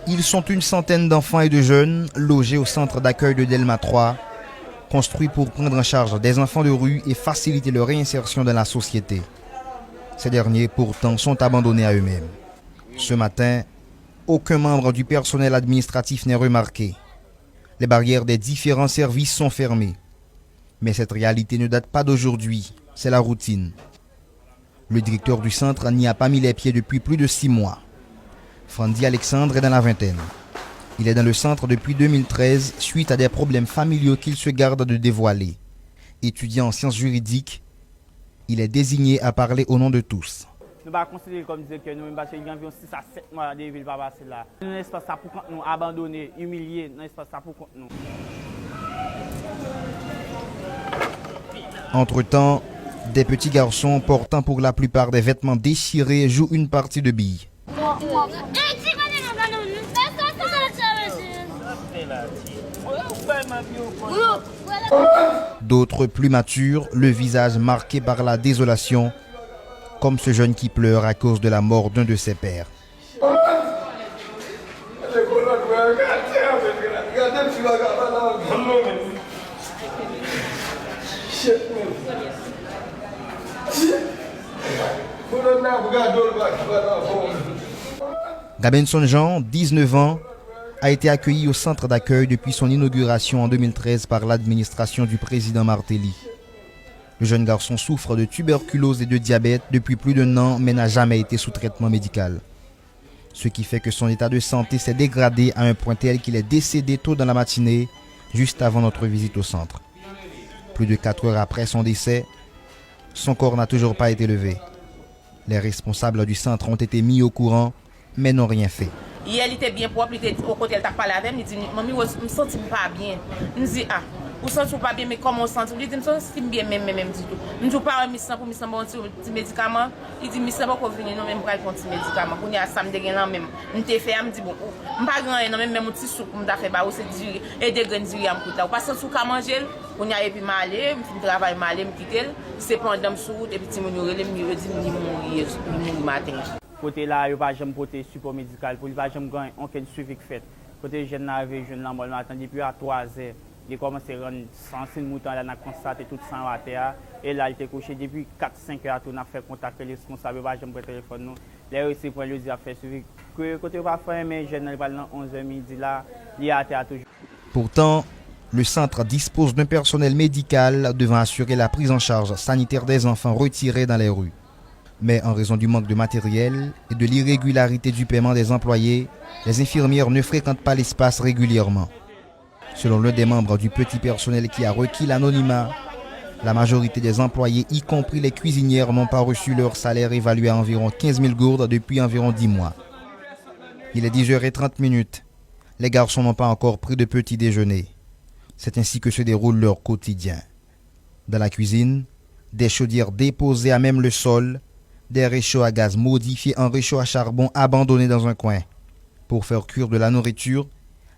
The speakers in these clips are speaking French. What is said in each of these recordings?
Ils sont une centaine d'enfants et de jeunes logés au centre d'accueil de Delma 3, construit pour prendre en charge des enfants de rue et faciliter leur réinsertion dans la société. Ces derniers, pourtant, sont abandonnés à eux-mêmes. Ce matin, aucun membre du personnel administratif n'est remarqué. Les barrières des différents services sont fermées. Mais cette réalité ne date pas d'aujourd'hui, c'est la routine. Le directeur du centre n'y a pas mis les pieds depuis plus de 6 mois. Frandy Alexandre est dans la vingtaine. Il est dans le centre depuis 2013 suite à des problèmes familiaux qu'il se garde de dévoiler. Étudiant en sciences juridiques, il est désigné à parler au nom de tous. Nous ne considérer comme directeur, nous, parce qu'il y a environ 6 à 7 mois de ville pas passer là. Nous n'avons pas ça pour nous abandonner, humilier, nous n'avons pas ça pour nous. Entre-temps, des petits garçons portant pour la plupart des vêtements déchirés jouent une partie de billes. D'autres plus matures, le visage marqué par la désolation, comme ce jeune qui pleure à cause de la mort d'un de ses pères. Gabenson Jean, 19 ans, a été accueilli au centre d'accueil depuis son inauguration en 2013 par l'administration du président Martelly. Le jeune garçon souffre de tuberculose et de diabète depuis plus d'1 an mais n'a jamais été sous traitement médical. Ce qui fait que son état de santé s'est dégradé à un point tel qu'il est décédé tôt dans la matinée, juste avant notre visite au centre. Plus de 4 heures après son décès, son corps n'a toujours pas été levé. Les responsables du centre ont été mis au courant, mais n'ont rien fait. Hier, il était bien propre, il était au côté, il t'a parlé avec moi, il dit, maman, je me sens pas bien. Je me dis, ah, vous ne sentez pas bien, mais comment on sent? Il dit, je me sens bien, même du tout. Je ne dis pas, mais pour me sentir un petit médicament. Il dit, mais ça va pas venir, non, même pour un petit médicament. Pour nous, ça me dégaine, même. Je me fait, je me dis, bon, je ne pas grand, même un petit soupe, je me fait, bah, c'est du et des graines du riz à me coûter. Parce que quand manger, on y a et puis m'aller, je travaille m'aller, me quitter, c'est pendant me sous, et puis si mon yore, me dit, mourir matin. Côté là, il va jamais porter support médical pour il va jamais gagner aucun suivi fait. Côté jeune arrivé jeune là moi matin depuis à 3 heures, il commence à rendre sensible mouton là n'a constaté tout sang à terre et là il était couché depuis 4-5 heures on a fait contact les responsables va jamais prendre téléphone nous. Les réussi pour lui dire faire suivi que côté va faire mais jeune va dans 11h midi là, il à terre toujours. Pourtant, le centre dispose d'un personnel médical devant assurer la prise en charge sanitaire des enfants retirés dans les rues. Mais en raison du manque de matériel et de l'irrégularité du paiement des employés, les infirmières ne fréquentent pas l'espace régulièrement. Selon l'un des membres du petit personnel qui a requis l'anonymat, la majorité des employés, y compris les cuisinières, n'ont pas reçu leur salaire évalué à environ 15 000 gourdes depuis environ 10 mois. Il est 10h30. Les garçons n'ont pas encore pris de petit déjeuner. C'est ainsi que se déroule leur quotidien. Dans la cuisine, des chaudières déposées à même le sol, des réchauds à gaz modifiés en réchauds à charbon abandonnés dans un coin. Pour faire cuire de la nourriture,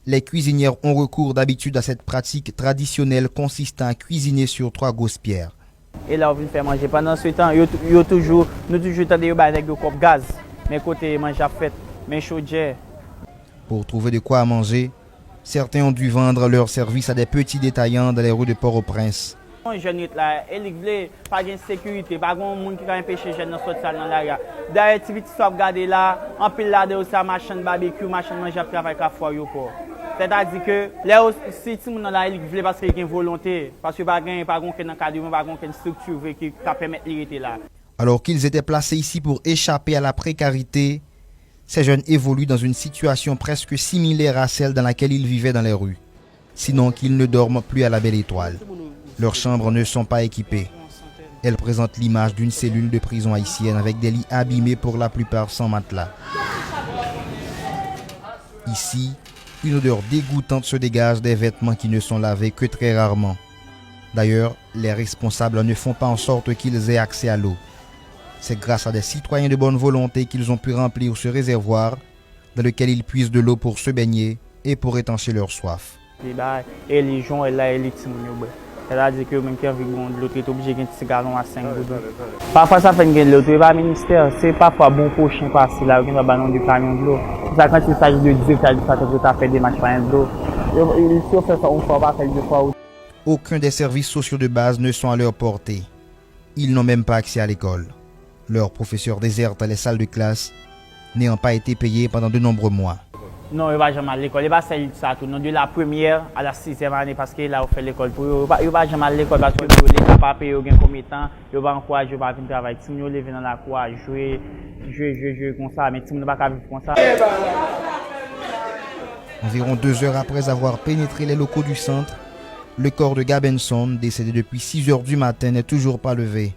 les cuisinières ont recours d'habitude à cette pratique traditionnelle consistant à cuisiner sur 3 grosses pierres. Et là, on vient faire manger. Pendant ce temps, nous toujours tendez avec le cop gaz. Mais côté manger à fait, mais chaudière. Pour trouver de quoi à manger, certains ont dû vendre leurs services à des petits détaillants dans les rues de Port-au-Prince. Les jeunes là, ils ne veulent pas de sécurité, pas de monde qui va empêcher les jeunes de sortir dans la rue. D'ailleurs, si vous regardez là, en pile là, de ça, machine barbecue, machine manger à travail à foire. C'est-à-dire que si tout le monde là, il veut parce qu'il y a une volonté, parce qu'il n'y a pas de cadre, pas de structure qui permet de rester là. Alors qu'ils étaient placés ici pour échapper à la précarité, ces jeunes évoluent dans une situation presque similaire à celle dans laquelle ils vivaient dans les rues. Sinon qu'ils ne dorment plus à la Belle Étoile. Leurs chambres ne sont pas équipées. Elles présentent l'image d'une cellule de prison haïtienne avec des lits abîmés pour la plupart sans matelas. Ici, une odeur dégoûtante se dégage des vêtements qui ne sont lavés que très rarement. D'ailleurs, les responsables ne font pas en sorte qu'ils aient accès à l'eau. C'est grâce à des citoyens de bonne volonté qu'ils ont pu remplir ce réservoir dans lequel ils puisent de l'eau pour se baigner et pour étancher leur soif. Et les gens, là, ils c'est-à-dire que même qui a envie de l'autre, est obligé de gagner un petit gallon à 5 gouttes. Parfois, ça fait une l'autre, pas ministère. C'est parfois bon pour chien passer là, qui va ballon du camion de l'eau. ça, quand il s'agit de dire que tu as fait des matchs par exemple, il faut faire ça une fois, pas faire deux fois. Aucun des services sociaux de base ne sont à leur portée. Ils n'ont même pas accès à l'école. Leurs professeurs désertent les salles de classe, n'ayant pas été payés pendant de nombreux mois. Non, il ne va jamais à l'école. Il va faire ça tout. Non, de la première à la 6e année parce qu'il a fait l'école. Il ne va jamais à l'école parce que l'État n'a pas payé aucun combien de temps. Il va encourager à venir travailler. Si nous venons dans la cour, jouer comme ça, mais si nous ne pouvons pas vivre comme ça. Environ 2 heures après avoir pénétré les locaux du centre, le corps de Gabenson, décédé depuis 6 heures du matin, n'est toujours pas levé.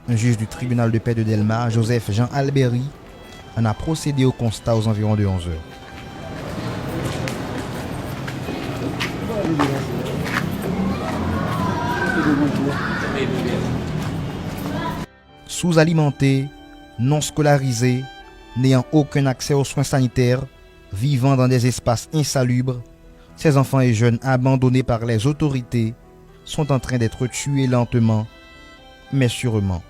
Un juge du tribunal de paix de Delma, Joseph Jean Alberi, en a procédé au constat aux environs de 11 heures. Sous-alimentés, non scolarisés, n'ayant aucun accès aux soins sanitaires, vivant dans des espaces insalubres, ces enfants et jeunes abandonnés par les autorités sont en train d'être tués lentement, mais sûrement.